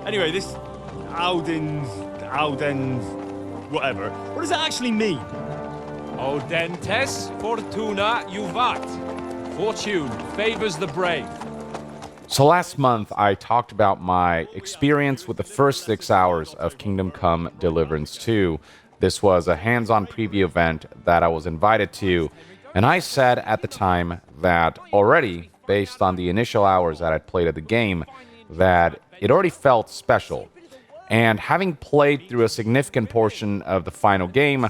Anyway, this Audens, whatever. What does that actually mean? Audentes fortuna juvat. Fortune favors the brave. So last month, I talked about my experience with the first 6 hours of Kingdom Come Deliverance 2. This was a hands-on preview event that I was invited to, and I said at the time that already, based on the initial hours that I'd played of the game, that it already felt special. And having played through a significant portion of the final game,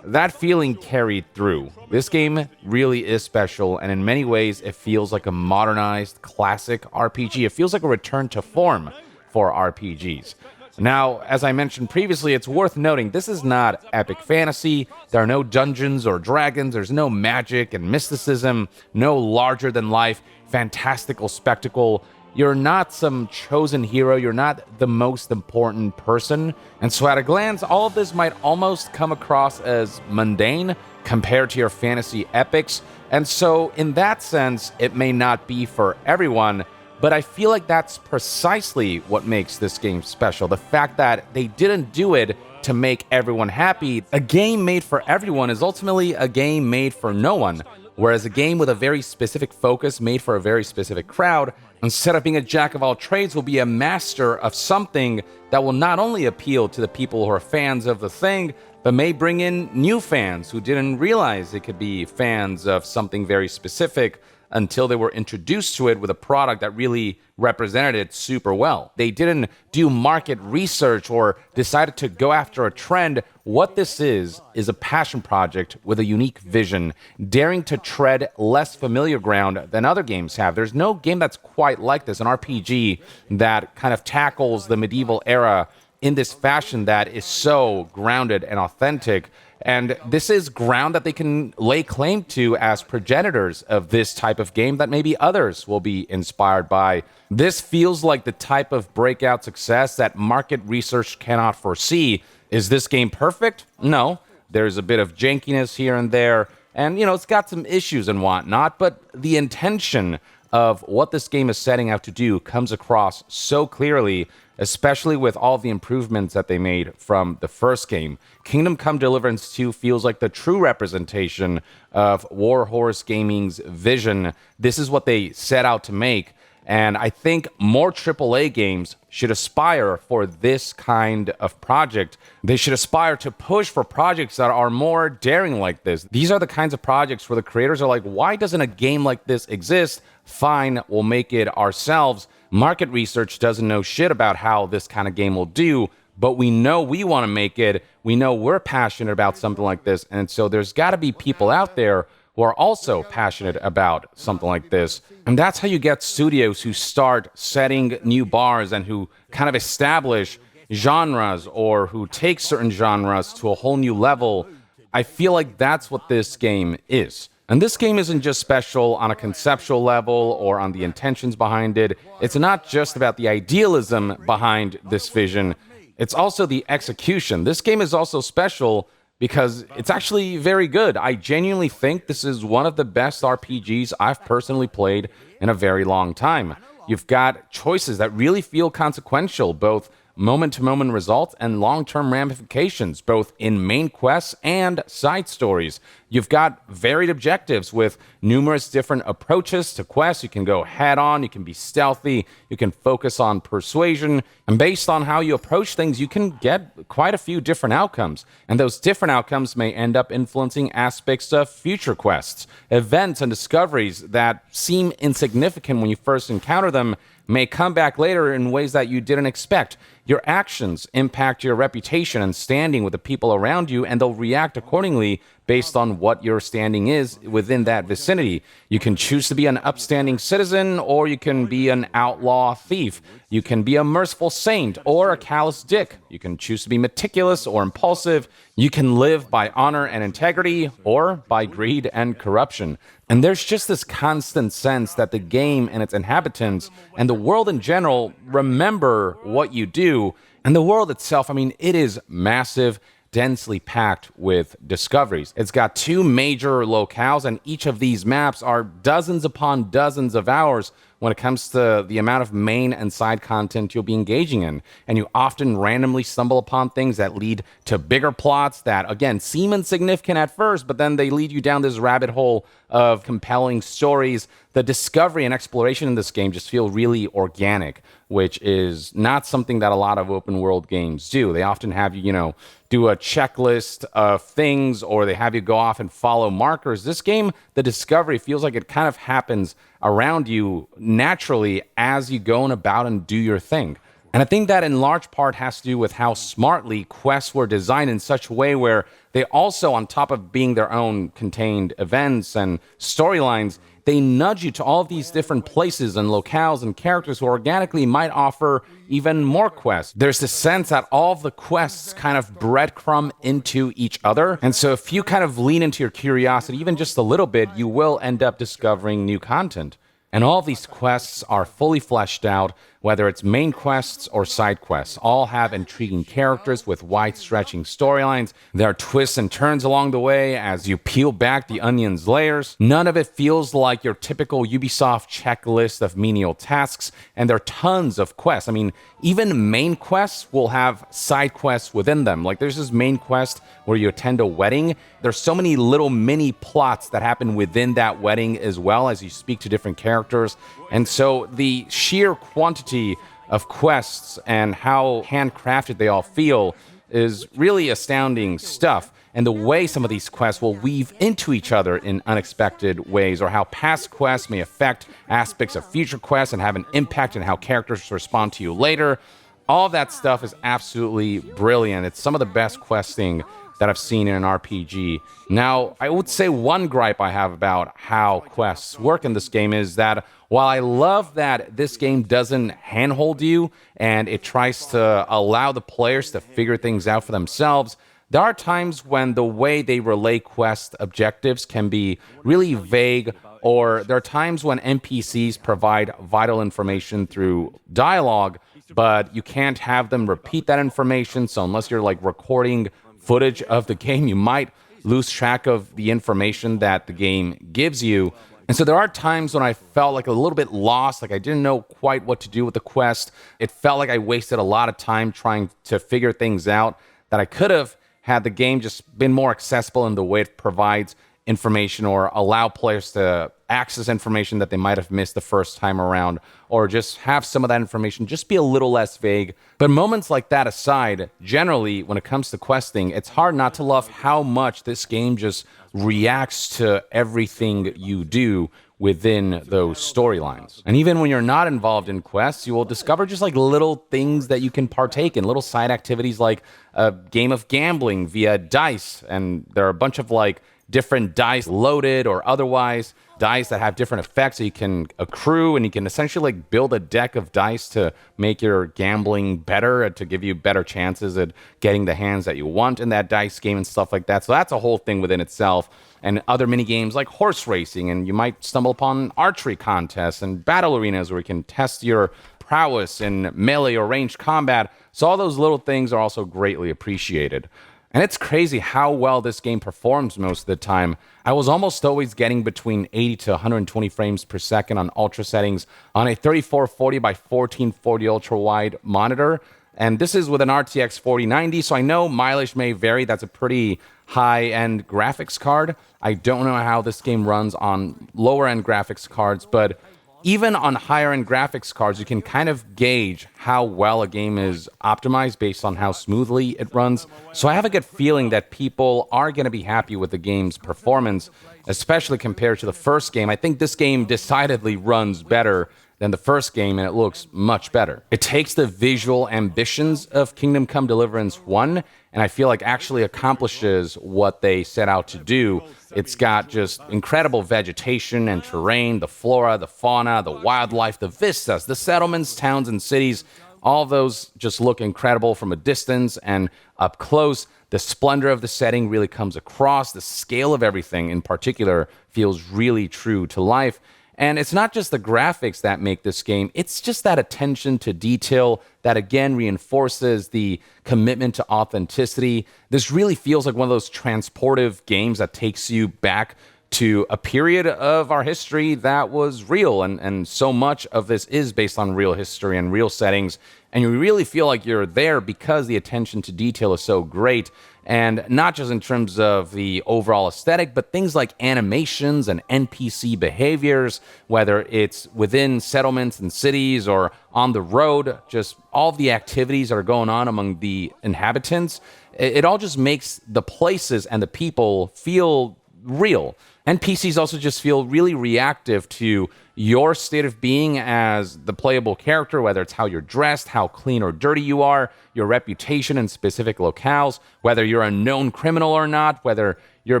that feeling carried through. This game really is special, and in many ways, it feels like a modernized, classic RPG. It feels like a return to form for RPGs. Now, as I mentioned previously, it's worth noting this is not epic fantasy. There are no dungeons or dragons. There's no magic and mysticism, no larger-than-life, fantastical spectacle. You're not some chosen hero. You're not the most important person. And so at a glance, all of this might almost come across as mundane compared to your fantasy epics. And so in that sense, it may not be for everyone, but I feel like that's precisely what makes this game special. The fact that they didn't do it to make everyone happy. A game made for everyone is ultimately a game made for no one. Whereas a game with a very specific focus made for a very specific crowd, instead of being a jack of all trades, will be a master of something that will not only appeal to the people who are fans of the thing, but may bring in new fans who didn't realize they could be fans of something very specific until they were introduced to it with a product that really represented it super well. They didn't do market research or decided to go after a trend. What this is a passion project with a unique vision, daring to tread less familiar ground than other games have. There's no game that's quite like this, an RPG that kind of tackles the medieval era in this fashion that is so grounded and authentic. And this is ground that they can lay claim to as progenitors of this type of game that maybe others will be inspired by. This feels like the type of breakout success that market research cannot foresee. Is this game perfect? No. There's a bit of jankiness here and there, and it's got some issues and whatnot, but the intention of what this game is setting out to do comes across so clearly, especially with all the improvements that they made from the first game. Kingdom Come Deliverance 2 feels like the true representation of Warhorse Gaming's vision. This is what they set out to make, and I think more AAA games should aspire for this kind of project. They should aspire to push for projects that are more daring like this. These are the kinds of projects where the creators are like, why doesn't a game like this exist? Fine, we'll make it ourselves. Market research doesn't know shit about how this kind of game will do, but we know we want to make it. We know we're passionate about something like this, and so there's got to be people out there who are also passionate about something like this. And that's how you get studios who start setting new bars and who kind of establish genres or who take certain genres to a whole new level. I feel like that's what this game is. And this game isn't just special on a conceptual level or on the intentions behind it. It's not just about the idealism behind this vision. It's also the execution. This game is also special because it's actually very good. I genuinely think this is one of the best RPGs I've personally played in a very long time. You've got choices that really feel consequential, both moment-to-moment results and long-term ramifications, both in main quests and side stories. You've got varied objectives with numerous different approaches to quests. You can go head-on, you can be stealthy, you can focus on persuasion, and based on how you approach things, you can get quite a few different outcomes. And those different outcomes may end up influencing aspects of future quests. Events and discoveries that seem insignificant when you first encounter them may come back later in ways that you didn't expect. Your actions impact your reputation and standing with the people around you, and they'll react accordingly based on what your standing is within that vicinity. You can choose to be an upstanding citizen, or you can be an outlaw thief. You can be a merciful saint or a callous dick. You can choose to be meticulous or impulsive. You can live by honor and integrity, or by greed and corruption. And there's just this constant sense that the game and its inhabitants and the world in general remember what you do. And the world itself, it is massive, densely packed with discoveries. It's got 2 major locales, and each of these maps are dozens upon dozens of hours when it comes to the amount of main and side content you'll be engaging in. And you often randomly stumble upon things that lead to bigger plots that, again, seem insignificant at first, but then they lead you down this rabbit hole of compelling stories. The discovery and exploration in this game just feel really organic, which is not something that a lot of open world games do. They often have you, do a checklist of things, or they have you go off and follow markers. This game, the discovery feels like it kind of happens around you naturally as you go about and do your thing. And I think that in large part has to do with how smartly quests were designed in such a way where they also, on top of being their own contained events and storylines, they nudge you to all of these different places and locales and characters who organically might offer even more quests. There's this sense that all of the quests kind of breadcrumb into each other. And so if you kind of lean into your curiosity, even just a little bit, you will end up discovering new content. And all of these quests are fully fleshed out, whether it's main quests or side quests. All have intriguing characters with wide-stretching storylines. There are twists and turns along the way as you peel back the onion's layers. None of it feels like your typical Ubisoft checklist of menial tasks, and there are tons of quests. I mean, even main quests will have side quests within them. Like there's this main quest where you attend a wedding. There's so many little mini plots that happen within that wedding as well as you speak to different characters. And so the sheer quantity of quests and how handcrafted they all feel is really astounding stuff. And the way some of these quests will weave into each other in unexpected ways, or how past quests may affect aspects of future quests and have an impact on how characters respond to you later. All of that stuff is absolutely brilliant. It's some of the best questing that I've seen in an RPG. Now, I would say one gripe I have about how quests work in this game is that while I love that this game doesn't handhold you and it tries to allow the players to figure things out for themselves, there are times when the way they relay quest objectives can be really vague, or there are times when NPCs provide vital information through dialogue, but you can't have them repeat that information. So unless you're like recording footage of the game, you might lose track of the information that the game gives you. And so there are times when I felt like a little bit lost, like I didn't know quite what to do with the quest. It felt like I wasted a lot of time trying to figure things out that I could have had the game just been more accessible in the way it provides information, or allow players to access information that they might have missed the first time around, or just have some of that information just be a little less vague. But moments like that aside, generally, when it comes to questing, it's hard not to love how much this game just reacts to everything you do within those storylines. And even when you're not involved in quests, you will discover just like little things that you can partake in, little side activities like a game of gambling via dice. And there are a bunch of like different dice, loaded or otherwise, dice that have different effects that you can accrue, and you can essentially like build a deck of dice to make your gambling better, to give you better chances at getting the hands that you want in that dice game and stuff like that. So that's a whole thing within itself. And other mini games like horse racing, and you might stumble upon archery contests and battle arenas where you can test your prowess in melee or ranged combat. So all those little things are also greatly appreciated. And it's crazy how well this game performs most of the time. I was almost always getting between 80 to 120 frames per second on ultra settings on a 3440 by 1440 ultra wide monitor. And this is with an RTX 4090, so I know mileage may vary. That's a pretty high-end graphics card. I don't know how this game runs on lower-end graphics cards, but even on higher-end graphics cards, you can kind of gauge how well a game is optimized based on how smoothly it runs. So I have a good feeling that people are going to be happy with the game's performance, especially compared to the first game. I think this game decidedly runs better than the first game, and it looks much better. It takes the visual ambitions of Kingdom Come Deliverance 1, and I feel like actually accomplishes what they set out to do. It's got just incredible vegetation and terrain, the flora, the fauna, the wildlife, the vistas, the settlements, towns, and cities. All of those just look incredible from a distance, and up close, the splendor of the setting really comes across. The scale of everything in particular feels really true to life. And it's not just the graphics that make this game, it's just that attention to detail that again reinforces the commitment to authenticity. This really feels like one of those transportive games that takes you back to a period of our history that was real. And so much of this is based on real history and real settings. And you really feel like you're there because the attention to detail is so great. And not just in terms of the overall aesthetic, but things like animations and NPC behaviors, whether it's within settlements and cities or on the road, just all of the activities that are going on among the inhabitants. It all just makes the places and the people feel real. NPCs also just feel really reactive to your state of being as the playable character, whether it's how you're dressed, how clean or dirty you are, your reputation in specific locales, whether you're a known criminal or not, whether you're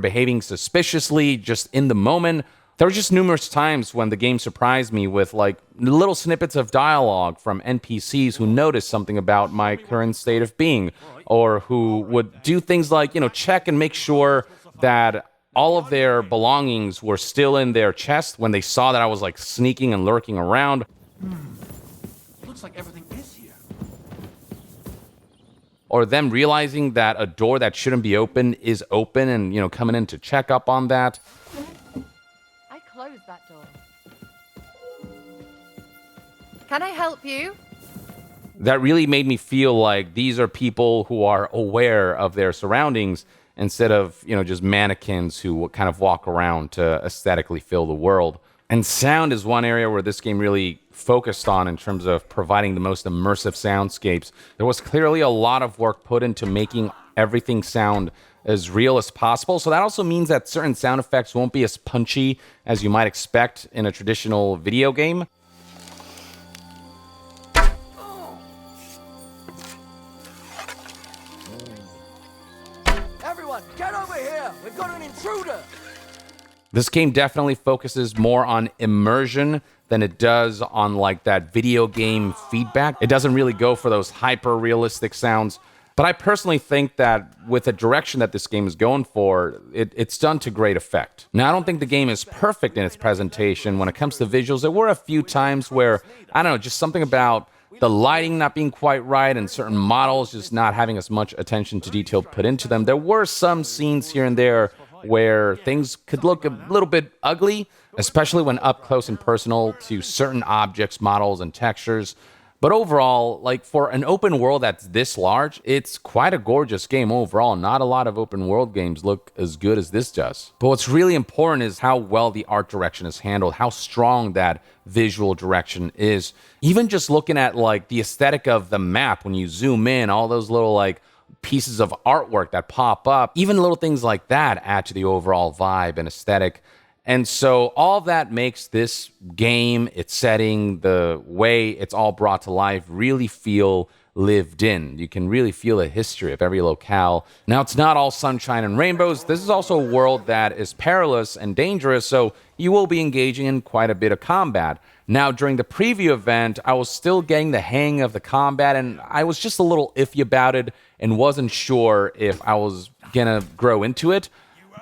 behaving suspiciously just in the moment. There were just numerous times when the game surprised me with like little snippets of dialogue from NPCs who noticed something about my current state of being, or who would do things like, check and make sure that all of their belongings were still in their chest when they saw that I was like sneaking and lurking around. Looks like everything is here. Or them realizing that a door that shouldn't be open is open and, coming in to check up on that. I closed that door. Can I help you? That really made me feel like these are people who are aware of their surroundings instead of, just mannequins who kind of walk around to aesthetically fill the world. And sound is one area where this game really focused on in terms of providing the most immersive soundscapes. There was clearly a lot of work put into making everything sound as real as possible. So that also means that certain sound effects won't be as punchy as you might expect in a traditional video game. Everyone, get over here! We've got an intruder! This game definitely focuses more on immersion than it does on like that video game feedback. It doesn't really go for those hyper realistic sounds. But I personally think that with the direction that this game is going for, it's done to great effect. Now, I don't think the game is perfect in its presentation. When it comes to visuals, there were a few times where, I don't know, just something about the lighting not being quite right and certain models just not having as much attention to detail put into them. There were some scenes here and there where things could look a little bit ugly, especially when up close and personal to certain objects, models, and textures. But overall, like for an open world that's this large, it's quite a gorgeous game overall. Not a lot of open world games look as good as this does. But what's really important is how well the art direction is handled, how strong that visual direction is. Even just looking at like the aesthetic of the map, when you zoom in, all those little like pieces of artwork that pop up, even little things like that add to the overall vibe and aesthetic. And so all of that makes this game, its setting, the way it's all brought to life really feel lived in. You can really feel the history of every locale. Now, it's not all sunshine and rainbows. This is also a world that is perilous and dangerous, so you will be engaging in quite a bit of combat. Now, during the preview event, I was still getting the hang of the combat, and I was just a little iffy about it and wasn't sure if I was gonna grow into it.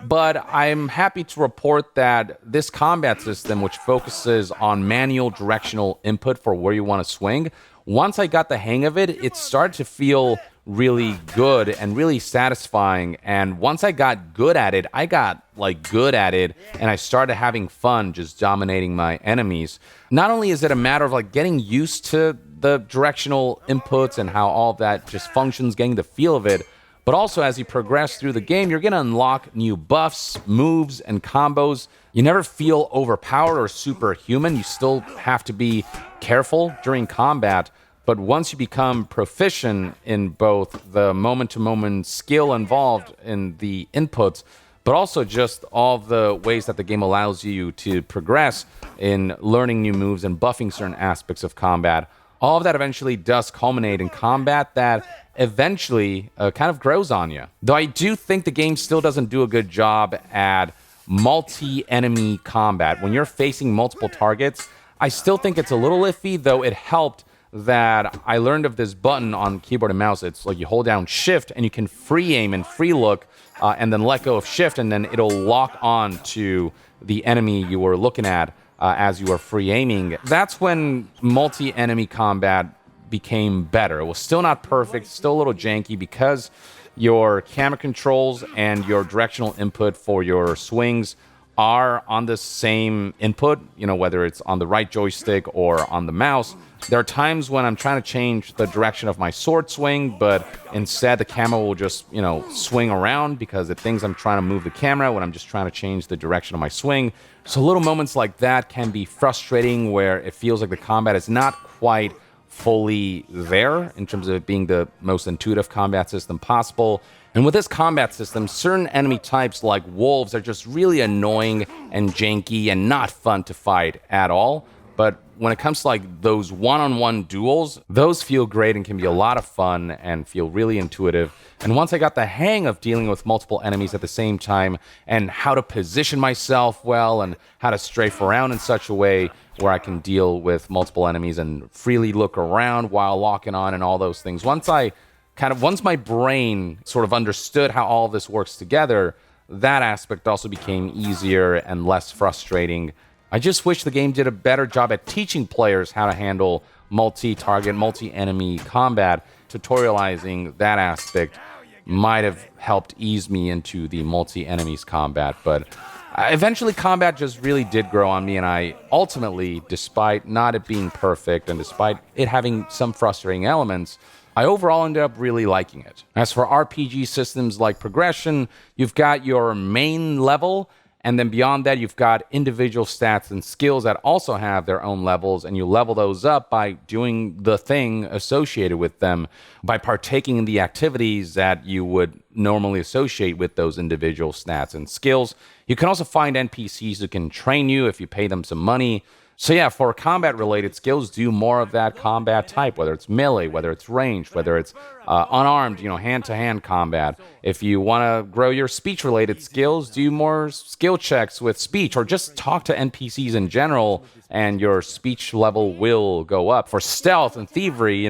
But I'm happy to report that this combat system, which focuses on manual directional input for where you want to swing, once I got the hang of it, it started to feel really good and really satisfying. And once I got good at it, I got like good at it, and I started having fun just dominating my enemies. Not only is it a matter of like getting used to the directional inputs and how all of that just functions, getting the feel of it, but also as you progress through the game, you're going to unlock new buffs, moves, and combos. You never feel overpowered or superhuman. You still have to be careful during combat. But once you become proficient in both the moment-to-moment skill involved in the inputs, but also just all the ways that the game allows you to progress in learning new moves and buffing certain aspects of combat, all of that eventually does culminate in combat that eventually kind of grows on you. Though I do think the game still doesn't do a good job at multi-enemy combat. When you're facing multiple targets, I still think it's a little iffy, though it helped that I learned of this button on keyboard and mouse. It's like you hold down shift and you can free aim and free look and then let go of shift, and then it'll lock on to the enemy you were looking at as you are free aiming. That's when multi-enemy combat became better. It was still not perfect, still a little janky, because your camera controls and your directional input for your swings are on the same input, whether it's on the right joystick or on the mouse, there are times when I'm trying to change the direction of my sword swing, but instead the camera will just, swing around because it thinks I'm trying to move the camera when I'm just trying to change the direction of my swing. So little moments like that can be frustrating where it feels like the combat is not quite fully there in terms of it being the most intuitive combat system possible. And with this combat system, certain enemy types like wolves are just really annoying and janky and not fun to fight at all. But when it comes to like those one-on-one duels, those feel great and can be a lot of fun and feel really intuitive. And once I got the hang of dealing with multiple enemies at the same time and how to position myself well and how to strafe around in such a way where I can deal with multiple enemies and freely look around while locking on and all those things. Once my brain sort of understood how all of this works together, that aspect also became easier and less frustrating. I just wish the game did a better job at teaching players how to handle multi-target, multi-enemy combat. Tutorializing that aspect might have helped ease me into the multi-enemies combat, but eventually combat just really did grow on me, and I ultimately, despite not it being perfect and despite it having some frustrating elements, I overall ended up really liking it. As for RPG systems like progression, you've got your main level, and then beyond that, you've got individual stats and skills that also have their own levels, and you level those up by doing the thing associated with them, by partaking in the activities that you would normally associate with those individual stats and skills. You can also find NPCs who can train you if you pay them some money. So yeah, for combat-related skills, do more of that combat type, whether it's melee, whether it's ranged, whether it's unarmed, hand-to-hand combat. If you want to grow your speech-related skills, do more skill checks with speech, or just talk to NPCs in general, and your speech level will go up. For stealth and thievery,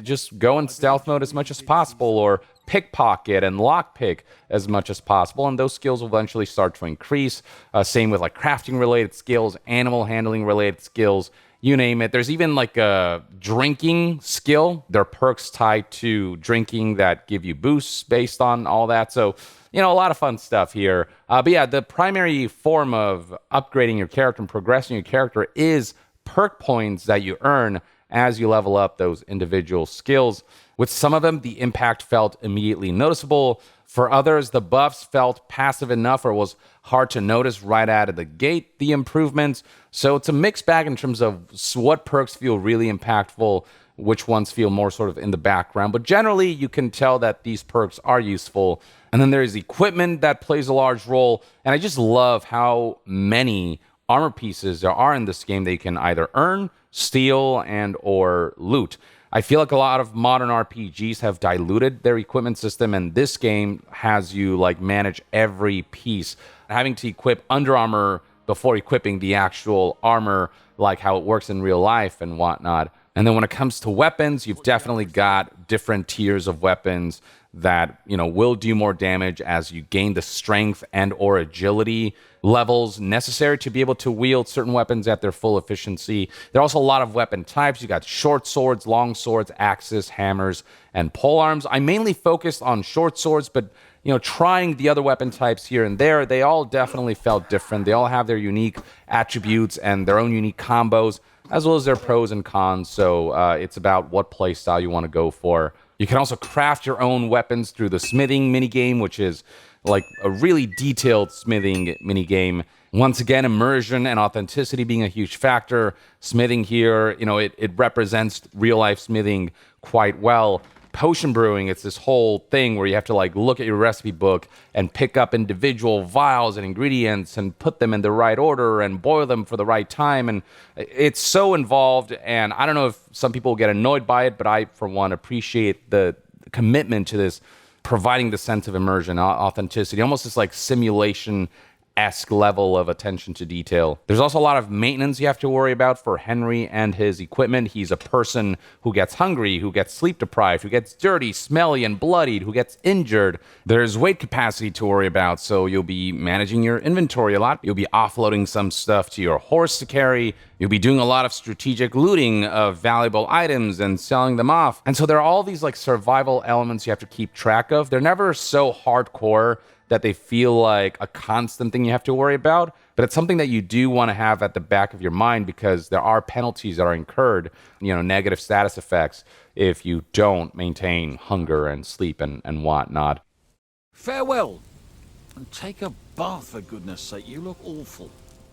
just go in stealth mode as much as possible, or pickpocket and lockpick as much as possible, and those skills will eventually start to increase. Same with like crafting related skills, animal handling related skills, you name it. There's even like a drinking skill. There are perks tied to drinking that give you boosts based on all that. So, a lot of fun stuff here. But yeah, the primary form of upgrading your character and progressing your character is perk points that you earn as you level up those individual skills. With some of them, the impact felt immediately noticeable. For others, the buffs felt passive enough or was hard to notice right out of the gate, the improvements. So it's a mixed bag in terms of what perks feel really impactful, which ones feel more sort of in the background. But generally, you can tell that these perks are useful. And then there's equipment that plays a large role. And I just love how many armor pieces there are in this game that you can either earn, steal, and or loot. I feel like a lot of modern RPGs have diluted their equipment system, and this game has you manage every piece, having to equip Under Armor before equipping the actual armor, like how it works in real life and whatnot. And then when it comes to weapons, you've definitely got different tiers of weapons that, will do more damage as you gain the strength and or agility levels necessary to be able to wield certain weapons at their full efficiency. There are also a lot of weapon types. You got short swords, long swords, axes, hammers, and polearms. I mainly focused on short swords, but trying the other weapon types here and there, they all definitely felt different. They all have their unique attributes and their own unique combos, as well as their pros and cons. So it's about what playstyle you want to go for. You can also craft your own weapons through the smithing minigame, which is like a really detailed smithing minigame. Once again, immersion and authenticity being a huge factor. Smithing here, it represents real-life smithing quite well. Potion brewing, it's this whole thing where you have to look at your recipe book and pick up individual vials and ingredients and put them in the right order and boil them for the right time. And it's so involved, and I don't know if some people get annoyed by it, but I, for one, appreciate the commitment to this, providing the sense of immersion, authenticity, almost this simulation-esque level of attention to detail. There's also a lot of maintenance you have to worry about for Henry and his equipment. He's a person who gets hungry, who gets sleep deprived, who gets dirty, smelly, and bloodied, who gets injured. There's weight capacity to worry about, so you'll be managing your inventory a lot. You'll be offloading some stuff to your horse to carry. You'll be doing a lot of strategic looting of valuable items and selling them off. And so there are all these survival elements you have to keep track of. They're never so hardcore that they feel like a constant thing you have to worry about, but but it's something that you do want to have at the back of your mind because there are penalties that are incurred, negative status effects if you don't maintain hunger and sleep and whatnot. Farewell. And take a bath, for goodness sake. You look awful.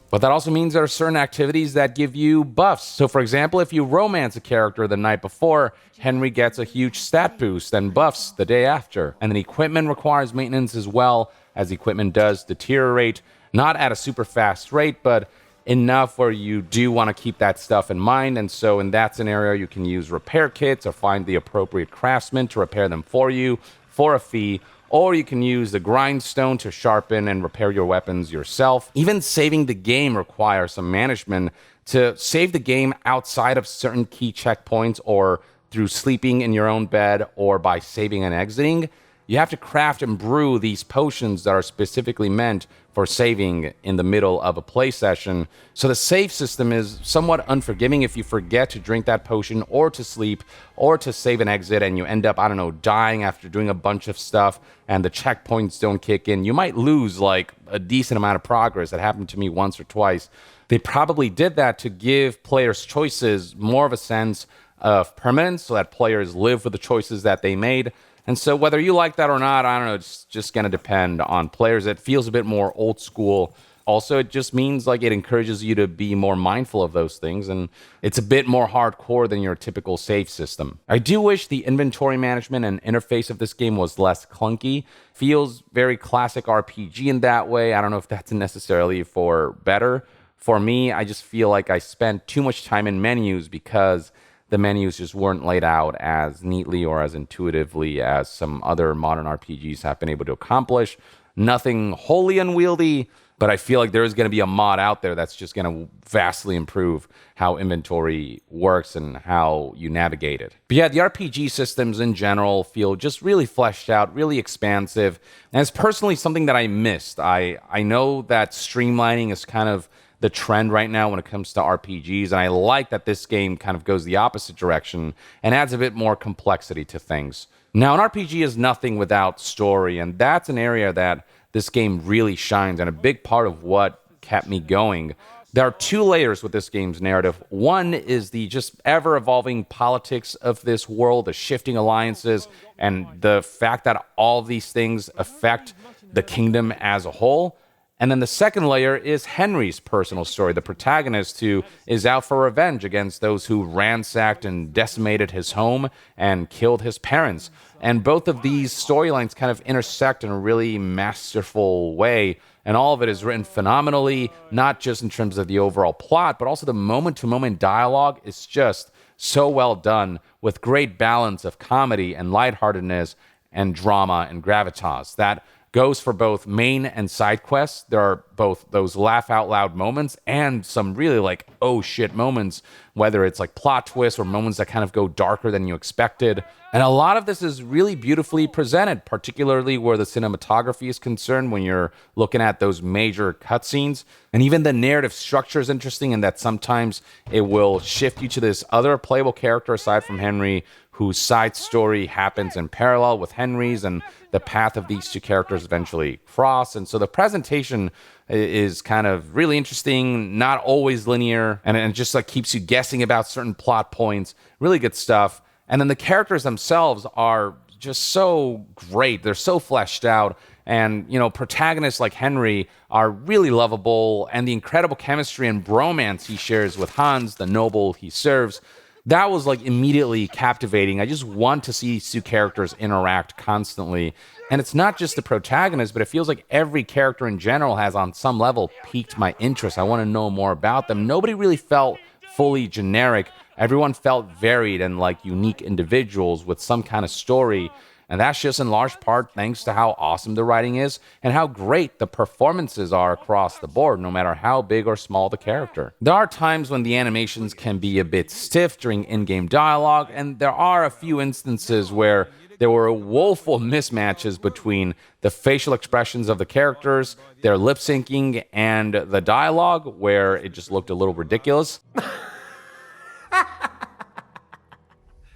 But that also means there are certain activities that give you buffs. So, for example, if you romance a character the night before, Henry gets a huge stat boost and buffs the day after. And then equipment requires maintenance as well, as equipment does deteriorate, not at a super fast rate, but enough where you do want to keep that stuff in mind. And so in that scenario, you can use repair kits or find the appropriate craftsman to repair them for you for a fee. Or you can use the grindstone to sharpen and repair your weapons yourself. Even saving the game requires some management to save the game outside of certain key checkpoints or through sleeping in your own bed or by saving and exiting. You have to craft and brew these potions that are specifically meant for saving in the middle of a play session. So the save system is somewhat unforgiving if you forget to drink that potion or to sleep or to save and exit and you end up, dying after doing a bunch of stuff and the checkpoints don't kick in. You might lose like a decent amount of progress. That happened to me once or twice. They probably did that to give players choices more of a sense of permanence so that players live with the choices that they made. And so whether you like that or not, I don't know, it's just going to depend on players. It feels a bit more old school. Also, it just means like it encourages you to be more mindful of those things, and it's a bit more hardcore than your typical save system. I do wish the inventory management and interface of this game was less clunky. Feels very classic RPG in that way. I don't know if that's necessarily for better. For me, I just feel like I spent too much time in menus because the menus just weren't laid out as neatly or as intuitively as some other modern RPGs have been able to accomplish. Nothing wholly unwieldy, but I feel like there is going to be a mod out there that's just going to vastly improve how inventory works and how you navigate it. But yeah, the RPG systems in general feel just really fleshed out, really expansive, and it's personally something that I missed. I know that streamlining is kind of the trend right now when it comes to RPGs, and I like that this game kind of goes the opposite direction and adds a bit more complexity to things. Now, an RPG is nothing without story, and that's an area that this game really shines, and a big part of what kept me going. There are two layers with this game's narrative. One is the just ever-evolving politics of this world, the shifting alliances, and the fact that all these things affect the kingdom as a whole. And then the second layer is Henry's personal story, the protagonist who is out for revenge against those who ransacked and decimated his home and killed his parents. And both of these storylines kind of intersect in a really masterful way. And all of it is written phenomenally, not just in terms of the overall plot, but also the moment-to-moment dialogue is just so well done with great balance of comedy and lightheartedness and drama and gravitas. That goes for both main and side quests. There are both those laugh out loud moments and some really like, oh shit moments, whether it's like plot twists or moments that kind of go darker than you expected. And a lot of this is really beautifully presented, particularly where the cinematography is concerned when you're looking at those major cutscenes. And even the narrative structure is interesting in that sometimes it will shift you to this other playable character aside from Henry, whose side story happens in parallel with Henry's, and the path of these two characters eventually cross. And so the presentation is kind of really interesting, not always linear, and it just like keeps you guessing about certain plot points. Really good stuff. And then the characters themselves are just so great. They're so fleshed out. And, protagonists like Henry are really lovable, and the incredible chemistry and bromance he shares with Hans, the noble he serves, that was like immediately captivating. I just want to see these two characters interact constantly. And it's not just the protagonist, but it feels like every character in general has on some level piqued my interest. I want to know more about them. Nobody really felt fully generic. Everyone felt varied and like unique individuals with some kind of story. And that's just in large part thanks to how awesome the writing is and how great the performances are across the board, no matter how big or small the character. There are times when the animations can be a bit stiff during in-game dialogue, and there are a few instances where there were woeful mismatches between the facial expressions of the characters, their lip syncing, and the dialogue, where it just looked a little ridiculous.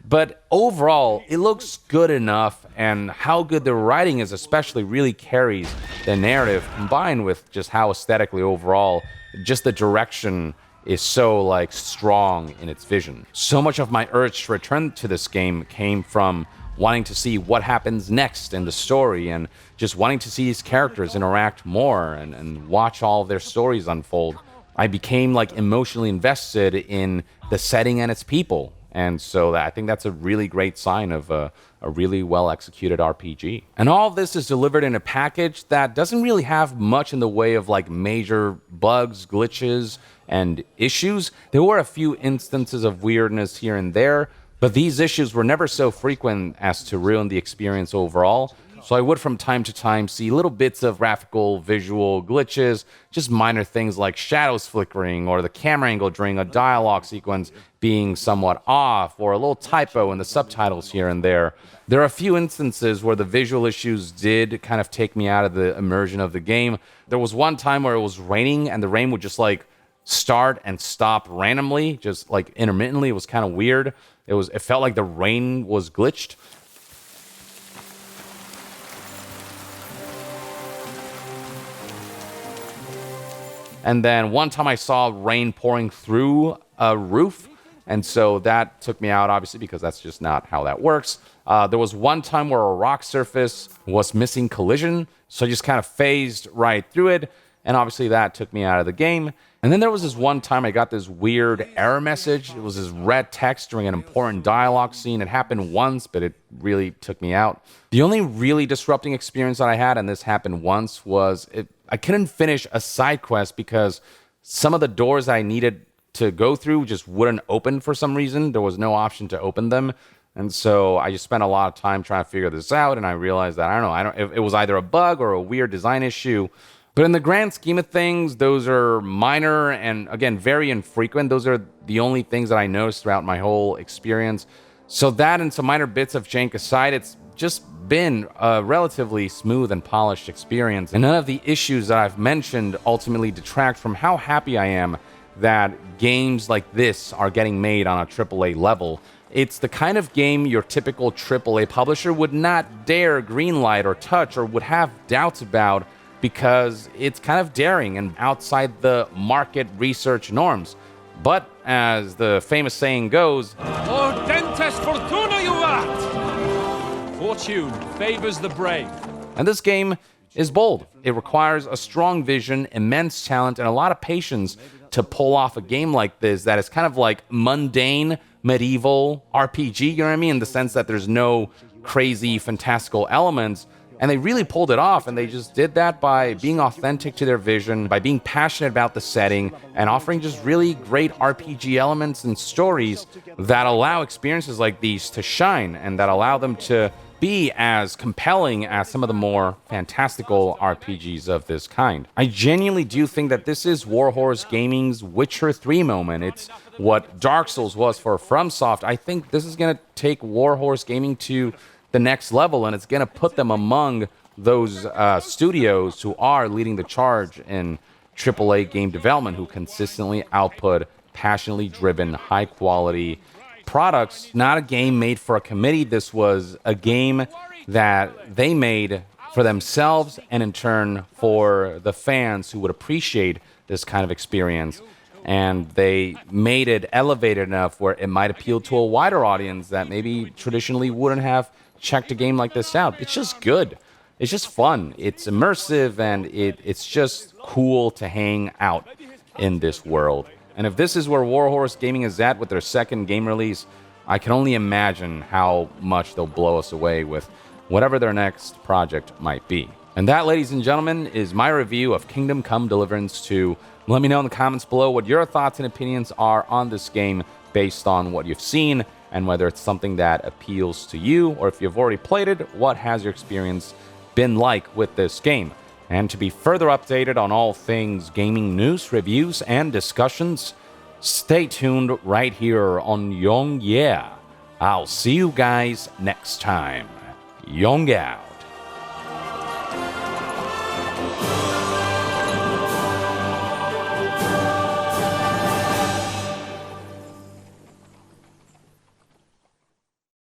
But overall, it looks good enough, and how good the writing is especially really carries the narrative combined with just how aesthetically overall, just the direction is so like strong in its vision. So much of my urge to return to this game came from wanting to see what happens next in the story and just wanting to see these characters interact more and watch all of their stories unfold. I became like emotionally invested in the setting and its people. And so I think that's a really great sign of a really well executed RPG. And all of this is delivered in a package that doesn't really have much in the way of like major bugs, glitches, and issues. There were a few instances of weirdness here and there, but these issues were never so frequent as to ruin the experience overall. So I would from time to time see little bits of graphical, visual glitches, just minor things like shadows flickering or the camera angle during a dialogue sequence being somewhat off, or a little typo in the subtitles here and there. There are a few instances where the visual issues did kind of take me out of the immersion of the game. There was one time where it was raining and the rain would just like start and stop randomly, just like intermittently. It was kind of weird. It felt like the rain was glitched. And then one time I saw rain pouring through a roof. And so that took me out, obviously, because that's just not how that works. There was one time where a rock surface was missing collision. So I just kind of phased right through it. And obviously that took me out of the game. And then there was this one time I got this weird error message. It was this red text during an important dialogue scene. It happened once, but it really took me out. The only really disrupting experience that I had, and this happened once, was I couldn't finish a side quest because some of the doors I needed to go through just wouldn't open for some reason. There was no option to open them. And so I just spent a lot of time trying to figure this out. And I realized that, I don't know, it was either a bug or a weird design issue. But in the grand scheme of things, those are minor and, again, very infrequent. Those are the only things that I noticed throughout my whole experience. So that and some minor bits of jank aside, it's just been a relatively smooth and polished experience. And none of the issues that I've mentioned ultimately detract from how happy I am that games like this are getting made on a AAA level. It's the kind of game your typical AAA publisher would not dare greenlight or touch or would have doubts about, because it's kind of daring and outside the market research norms. But as the famous saying goes, Ordentes fortuna juvat! Fortune favors the brave. And this game is bold. It requires a strong vision, immense talent, and a lot of patience to pull off a game like this that is kind of like mundane medieval RPG, you know what I mean? In the sense that there's no crazy fantastical elements. And they really pulled it off, and they just did that by being authentic to their vision, by being passionate about the setting, and offering just really great RPG elements and stories that allow experiences like these to shine, and that allow them to be as compelling as some of the more fantastical RPGs of this kind. I genuinely do think that this is Warhorse Gaming's Witcher 3 moment. It's what Dark Souls was for FromSoft. I think this is going to take Warhorse Gaming to the next level, and it's going to put them among those studios who are leading the charge in AAA game development, who consistently output passionately driven, high-quality products. Not a game made for a committee. This was a game that they made for themselves and in turn for the fans who would appreciate this kind of experience. And they made it elevated enough where it might appeal to a wider audience that maybe traditionally wouldn't have checked a game like this out. It's just good. It's just fun. It's immersive, and it's just cool to hang out in this world. And if this is where Warhorse Gaming is at with their second game release, I can only imagine how much they'll blow us away with whatever their next project might be. And that, ladies and gentlemen, is my review of Kingdom Come Deliverance 2. Let me know in the comments below what your thoughts and opinions are on this game based on what you've seen, and whether it's something that appeals to you, or if you've already played it, what has your experience been like with this game? And to be further updated on all things gaming news, reviews, and discussions, stay tuned right here on Yong Yeah. I'll see you guys next time. Yong Yao.